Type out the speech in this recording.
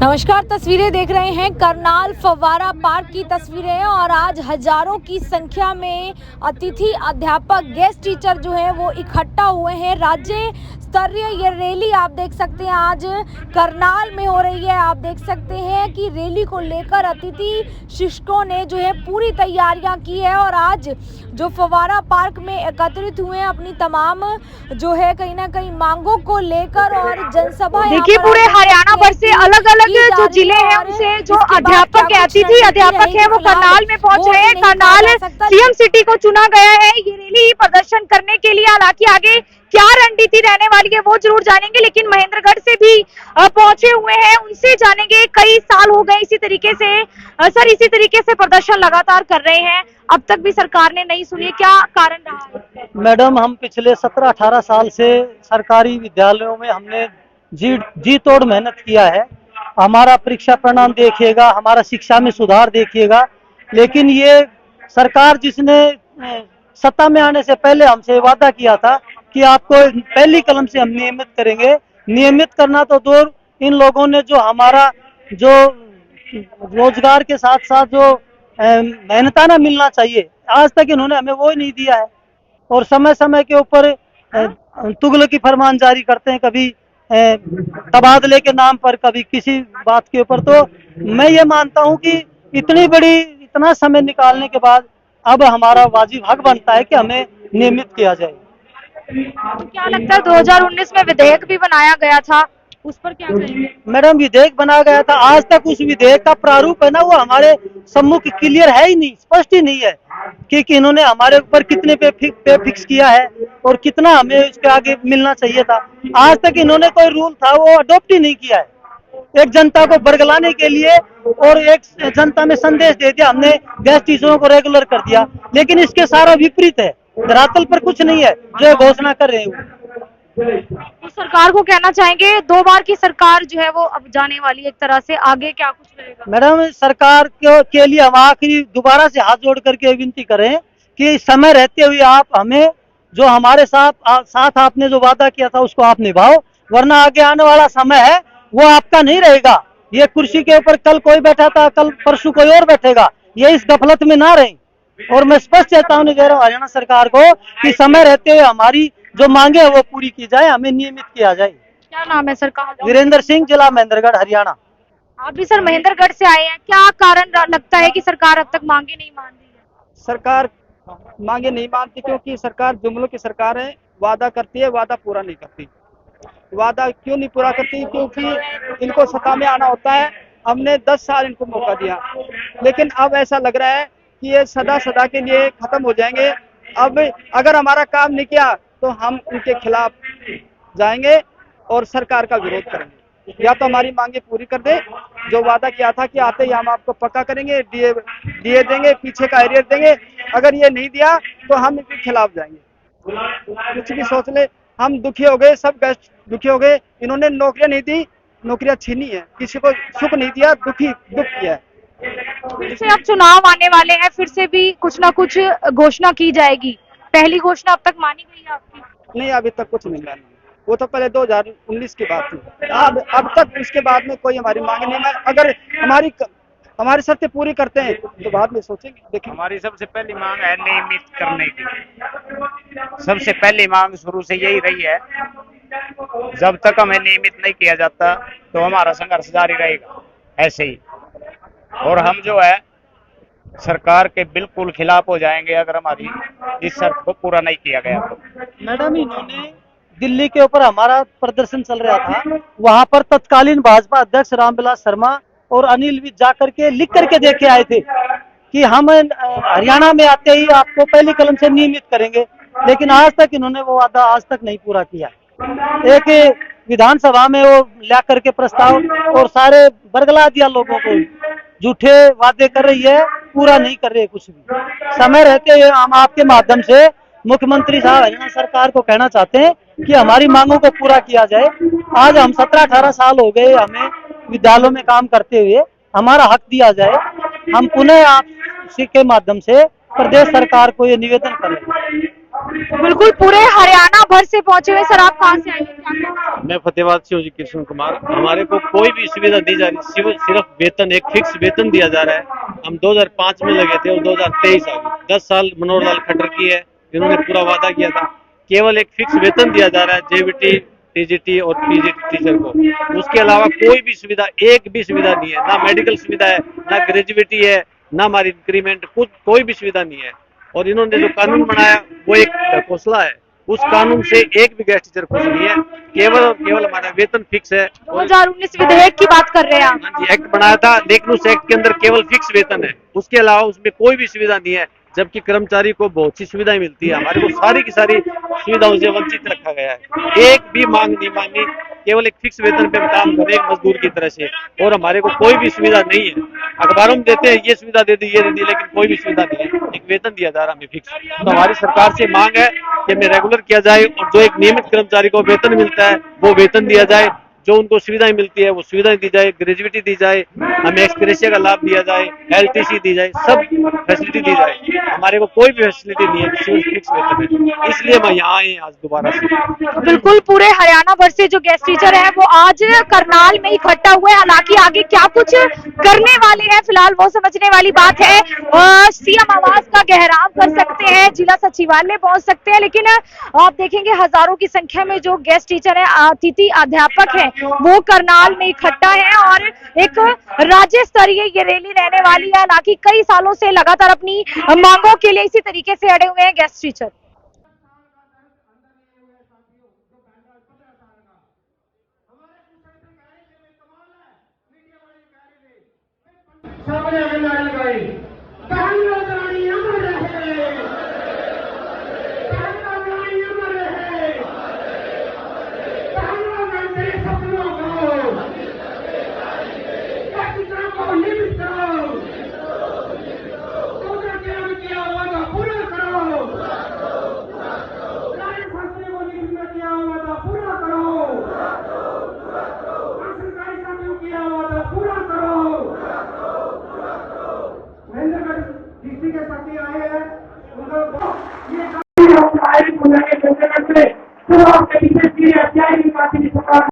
नमस्कार, तस्वीरें देख रहे हैं करनाल फव्वारा पार्क की तस्वीरें और आज हजारों की संख्या में अतिथि अध्यापक गेस्ट टीचर जो है वो इकट्ठा हुए हैं। राज्य स्तरीय ये रैली आप देख सकते हैं आज करनाल में हो रही है। आप देख सकते हैं कि रैली को लेकर अतिथि शिक्षकों ने जो है पूरी तैयारियां की है और आज जो फव्वारा पार्क में एकत्रित हुए हैं अपनी तमाम जो है कहीं ना कहीं मांगों को लेकर और जनसभा देखिए पूरे हरियाणा भर से अलग अलग जो जिले हैं उनसे जो अध्यापक है अतिथि अध्यापक है वो करनाल में पहुंच रहे हैं। करनाल सीएम सिटी को चुना गया है ये रैली प्रदर्शन करने के लिए। हालांकि आगे क्या रणनीति रहने वाली है वो जरूर जानेंगे, लेकिन महेंद्रगढ़ से भी पहुंचे हुए हैं उनसे जानेंगे। कई साल हो गए इसी तरीके से प्रदर्शन लगातार कर रहे हैं, अब तक भी सरकार ने नहीं सुनी, क्या कारण रहा है? मैडम, हम पिछले 17-18 साल से सरकारी विद्यालयों में हमने जी तोड़ मेहनत किया है। हमारा परीक्षा परिणाम देखिएगा, हमारा शिक्षा में सुधार देखिएगा, लेकिन ये सरकार जिसने सत्ता में आने से पहले हमसे वादा किया था कि आपको पहली कलम से हम नियमित करेंगे। नियमित करना तो दूर, इन लोगों ने जो हमारा जो रोजगार के साथ साथ जो मेहनताना मिलना चाहिए आज तक इन्होंने हमें वो ही नहीं दिया है। और समय समय के ऊपर तुगलकी फरमान जारी करते हैं, कभी तबादले के नाम पर, कभी किसी बात के ऊपर। तो मैं ये मानता हूं कि इतना समय निकालने के बाद अब हमारा वाजिब हक बनता है कि हमें नियमित किया जाए। क्या लगता है 2019 में विधेयक भी बनाया गया था, उस पर क्या कहेंगे? मैडम, विधेयक बनाया गया था, आज तक उस विधेयक का प्रारूप है ना वो हमारे सम्मुख क्लियर है ही नहीं, स्पष्ट ही नहीं है कि इन्होंने हमारे ऊपर कितने पे फिक्स किया है और कितना हमें इसके आगे मिलना चाहिए था। आज तक इन्होंने कोई रूल था वो अडॉप्ट ही नहीं किया है। एक जनता को बरगलाने के लिए और एक जनता में संदेश दे दिया, हमने गेस्ट टीचरों को रेगुलर कर दिया, लेकिन इसके सारा विपरीत है। धरातल पर कुछ नहीं है जो घोषणा कर रहे हैं। तो सरकार को कहना चाहेंगे 2 बार की सरकार जो है वो अब जाने वाली, एक तरह से आगे क्या कुछ रहेगा? मैडम, सरकार के लिए हम आखिरी दोबारा से हाथ जोड़ करके विनती करें कि समय रहते हुए आप हमें जो हमारे साथ आपने जो वादा किया था उसको आप निभाओ, वरना आगे आने वाला समय है वो आपका नहीं रहेगा। ये कुर्सी के ऊपर कल कोई बैठा था, कल परसों कोई और बैठेगा, ये इस गफलत में ना रहें। और मैं स्पष्ट चेतावनी दे रहा हूँ हरियाणा सरकार को कि समय रहते हुए हमारी जो मांगे है वो पूरी की जाए, हमें नियमित किया जाए। क्या नाम है सर? वीरेंद्र सिंह, जिला महेंद्रगढ़, हरियाणा। आप भी सर महेंद्रगढ़ से आए हैं, क्या कारण लगता है कि सरकार अब तक मांगे नहीं मान रही है? सरकार मांगे नहीं मानती क्योंकि सरकार जुमलों की सरकार है, वादा करती है, वादा पूरा नहीं करती। वादा क्यों नहीं पूरा करती? क्योंकि इनको सत्ता में आना होता है। हमने 10 साल इनको मौका दिया, लेकिन अब ऐसा लग रहा है कि ये सदा के लिए खत्म हो जाएंगे। अब अगर हमारा काम नहीं किया तो हम उनके खिलाफ जाएंगे और सरकार का विरोध करेंगे। या तो हमारी मांगे पूरी कर दे, जो वादा किया था कि आते ही हम आपको पक्का करेंगे, डीए देंगे, पीछे का एरियर देंगे। अगर ये नहीं दिया तो हम इनके खिलाफ जाएंगे। कुछ भी सोच ले, हम दुखी हो गए, सब गेस्ट दुखी हो गए। इन्होंने नौकरियां नहीं दी, नौकरियां छीनी है, किसी को सुख नहीं दिया, दुख किया है। फिर से अब चुनाव आने वाले हैं, फिर से भी कुछ ना कुछ घोषणा की जाएगी। पहली घोषणा अब तक मानी गई है आपकी? नहीं, अभी तक कुछ नहीं मानी। वो तो पहले 2019 की बात थी। अब तक उसके बाद में कोई हमारी मांग नहीं है। अगर हमारी शर्तें पूरी करते हैं तो बाद में सोचेंगे। देखिए, हमारी सबसे पहली मांग है नियमित करने की। सबसे पहली मांग शुरू से यही रही है, जब तक हमें नियमित नहीं किया जाता तो हमारा संघर्ष जारी रहेगा ऐसे ही। और हम जो है सरकार के बिल्कुल खिलाफ हो जाएंगे अगर हमारी इस शर्त को पूरा नहीं किया गया तो। मैडम, इन्होंने दिल्ली के ऊपर हमारा प्रदर्शन चल रहा था, वहां पर तत्कालीन भाजपा अध्यक्ष रामविलास शर्मा और अनिल विज जाकर के लिख करके देके आए थे कि हम हरियाणा में आते ही आपको पहली कलम से नियमित करेंगे, लेकिन आज तक इन्होंने वो वादा आज तक नहीं पूरा किया। एक विधानसभा में वो ला करके प्रस्ताव और सारे बरगला दिया लोगों को, झूठे वादे कर रही है, पूरा नहीं कर रहे कुछ भी। समय रहते हुए हम आपके माध्यम से मुख्यमंत्री साहब हरियाणा सरकार को कहना चाहते हैं कि हमारी मांगों को पूरा किया जाए। आज हम 17-18 साल हो गए हमें विद्यालयों में काम करते हुए, हमारा हक दिया जाए। हम पुनः आप के माध्यम से प्रदेश सरकार को ये निवेदन कर रहे हैं। बिल्कुल पूरे हरियाणा भर से पहुंचे हुए। सर आप कहाँ से आए हैं, क्या कहना चाहेंगे? मैं फतेहाबाद से हूँ जी, कृष्ण कुमार। हमारे को कोई भी सुविधा दी जा रही, सिर्फ वेतन, एक फिक्स वेतन दिया जा रहा है। हम 2005 में लगे थे और 2023 आ गए। 10 साल मनोहर लाल खट्टर की है, इन्होंने पूरा वादा किया था। केवल एक फिक्स वेतन दिया जा रहा है जेबीटी, टीजीटी और पीजीटी टीचर को। उसके अलावा कोई भी सुविधा, एक भी सुविधा नहीं है। ना मेडिकल सुविधा है, ना ग्रेजुएटी है, ना हमारी इंक्रीमेंट, कुछ कोई भी सुविधा नहीं है। और इन्होंने जो कानून बनाया वो एक घोषला है, उस कानून से एक भी गेस्ट टीचर खुश नहीं है। केवल और केवल हमारा वेतन फिक्स है। 2019 विधेयक की बात कर रहे हैं आप? हाँ जी, एक्ट बनाया था, लेकिन उस एक्ट के अंदर केवल फिक्स वेतन है, उसके अलावा उसमें कोई भी सुविधा नहीं है। जबकि कर्मचारी को बहुत सी सुविधाएं मिलती है, हमारे को सारी की सारी सुविधाओं से वंचित रखा गया है। एक भी मांग नहीं मानी, केवल एक फिक्स वेतन पे हम काम कर रहे हैं मजदूर की तरह से, और हमारे को कोई भी सुविधा नहीं है। अखबारों में देते हैं ये सुविधा दे दी, ये दे दी, लेकिन कोई भी सुविधा नहीं है। एक वेतन दिया जा रहा है हमें फिक्स। तो हमारी सरकार से मांग है कि हमें रेगुलर किया जाए, और जो एक नियमित कर्मचारी को वेतन मिलता है वो वेतन दिया जाए, जो उनको सुविधाएं मिलती है वो सुविधाएं दी जाए, ग्रेजुएटी दी जाए, हमें एक्सग्रेशिया का लाभ दिया जाए, एलटीसी दी जाए, सब फैसिलिटी दी जाए। हमारे को कोई भी फैसिलिटी नहीं है, सिर्फ फिक्स वेतन है। इसलिए मैं यहाँ आए आज दोबारा से। बिल्कुल पूरे हरियाणा भर से जो गेस्ट टीचर है वो आज करनाल में इकट्ठा हुए। हालांकि आगे क्या कुछ करने वाले हैं फिलहाल वो समझने वाली बात है। सीएम आवास का घेराव कर सकते हैं, जिला सचिवालय पहुंच सकते हैं, लेकिन आप देखेंगे हजारों की संख्या में जो गेस्ट टीचर है, अतिथि अध्यापक है, वो करनाल में इकट्ठा है और एक राज्य स्तरीय ये रैली रहने वाली है। हालांकि कई सालों से लगातार अपनी मांगों के लिए इसी तरीके से अड़े हुए हैं गेस्ट टीचर। सामने अगर नारी गाई पहला नारी अमर रहे, पहला नारी अमर रहे, पहला नारी सपनों को कष्टों को लिमिट करो, तो किया वादा पूरा करो, नारी फंसने को लिमिट किया वादा पूरा करो, सरकारी साथियों किया वादा पूरा करो। महेंद्रगढ़ डिस्ट्रिक्ट के साथी आए हैं, उनको ये शुरुआत के विशेष की अध्याय